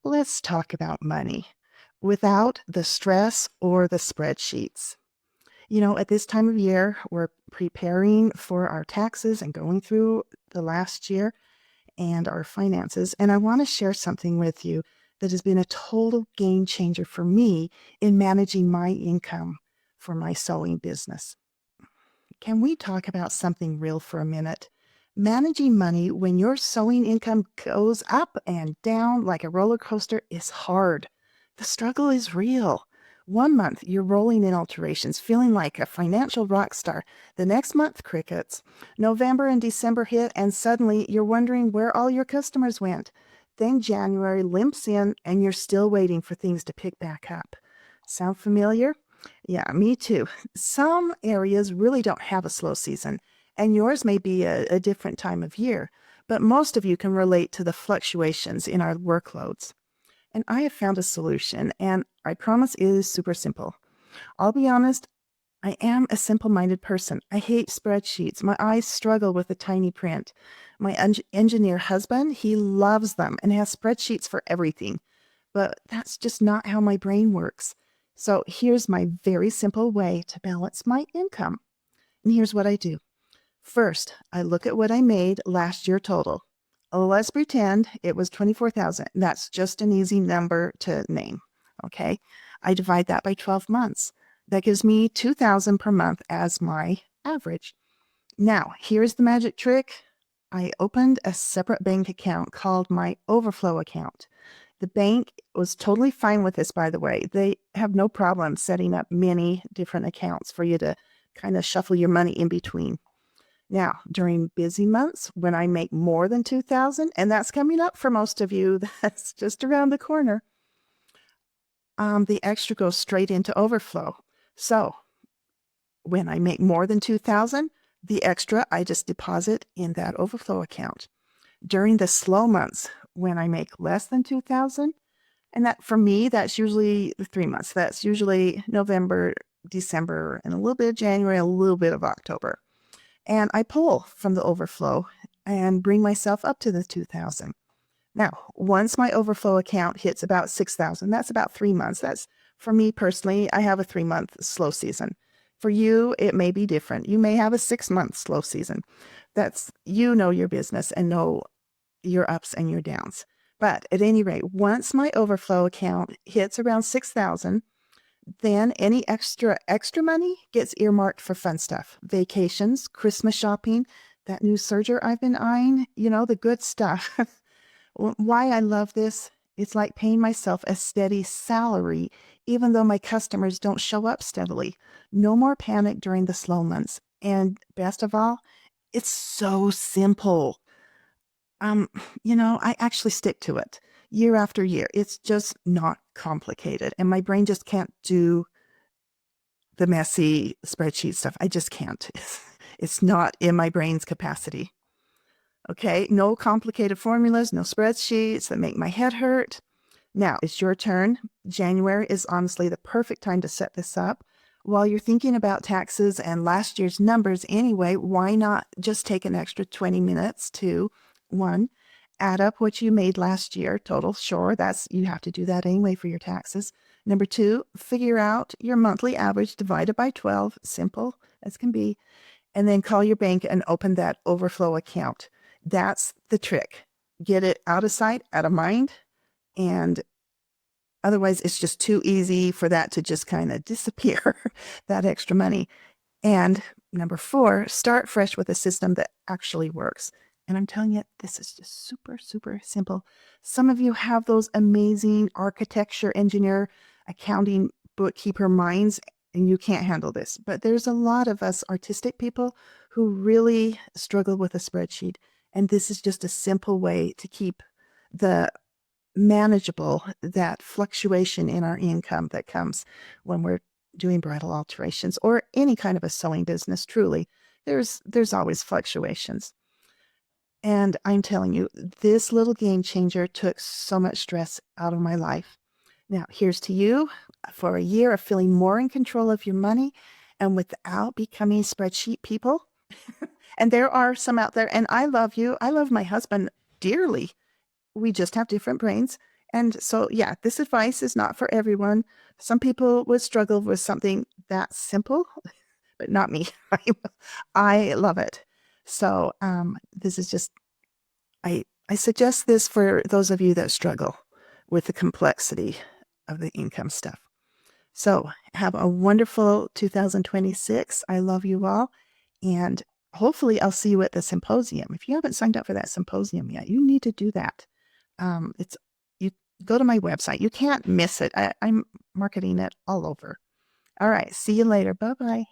Let's talk about money without the stress or the spreadsheets. At this time of year, we're preparing for our taxes and going through the last year and our finances. And I want to share something with you that has been a total game changer for me in managing my income for my sewing business. Can we talk about something real for a minute? Managing money when your sewing income goes up and down like a roller coaster is hard. The struggle is real. One month you're rolling in alterations, feeling like a financial rock star. The next month, crickets. November and December hit, and suddenly you're wondering where all your customers went. Then January limps in, and you're still waiting for things to pick back up. Sound familiar? Yeah, me too. Some areas really don't have a slow season, and yours may be a different time of year, but most of you can relate to the fluctuations in our workloads. And I have found a solution, and I promise it is super simple. I'll be honest, I am a simple-minded person. I hate spreadsheets. My eyes struggle with the tiny print. My engineer husband, he loves them and has spreadsheets for everything. But that's just not how my brain works. So here's my very simple way to balance my income. And here's what I do. First, I look at what I made last year total. Let's pretend it was 24,000. That's just an easy number to name. Okay. I divide that by 12 months. That gives me 2,000 per month as my average. Now, here's the magic trick. I opened a separate bank account called my overflow account. The bank was totally fine with this, by the way. They have no problem setting up many different accounts for you to kind of shuffle your money in between. Now, during busy months, when I make more than 2,000, and that's coming up for most of you, that's just around the corner, the extra goes straight into overflow. So when I make more than 2,000, the extra I just deposit in that overflow account. During the slow months, when I make less than 2,000, and that for me, that's usually the 3 months. That's usually November, December, and a little bit of January, a little bit of October. And I pull from the overflow and bring myself up to the 2,000. Now, once my overflow account hits about 6,000, that's about 3 months. That's for me personally, I have a 3-month slow season. For you, it may be different. You may have a 6-month slow season. That's, your business and know your ups and your downs. But at any rate, once my overflow account hits around 6,000, then any extra money gets earmarked for fun stuff. Vacations, Christmas shopping, that new serger I've been eyeing, the good stuff. Why I love this, it's like paying myself a steady salary, even though my customers don't show up steadily. No more panic during the slow months. And best of all, it's so simple. I actually stick to it year after year. It's just not complicated. And my brain just can't do the messy spreadsheet stuff. I just can't. It's not in my brain's capacity. Okay, no complicated formulas, no spreadsheets that make my head hurt. Now, it's your turn. January is honestly the perfect time to set this up. While you're thinking about taxes and last year's numbers anyway, why not just take an extra 20 minutes to, 1, add up what you made last year total. Sure, you have to do that anyway for your taxes. Number 2, figure out your monthly average divided by 12, simple as can be, and then call your bank and open that overflow account. That's the trick. Get it out of sight, out of mind, and otherwise it's just too easy for that to just kind of disappear, that extra money. And number 4, start fresh with a system that actually works. And I'm telling you, this is just super, super simple. Some of you have those amazing architecture, engineer, accounting, bookkeeper minds, and you can't handle this. But there's a lot of us artistic people who really struggle with a spreadsheet. And this is just a simple way to keep the manageable, that fluctuation in our income that comes when we're doing bridal alterations or any kind of a sewing business. Truly, there's always fluctuations. And I'm telling you, this little game changer took so much stress out of my life. Now, here's to you for a year of feeling more in control of your money and without becoming spreadsheet people. And there are some out there, and I love you. I love my husband dearly. We just have different brains, And so, yeah, this advice is not for everyone. Some people would struggle with something that simple, but not me. I love it. So, this is just, I suggest this for those of you that struggle with the complexity of the income stuff. So, have a wonderful 2026. I love you all. And hopefully, I'll see you at the symposium. If you haven't signed up for that symposium yet, you need to do that. It's you go to my website. You can't miss it. I'm marketing it all over. All right. See you later. Bye bye.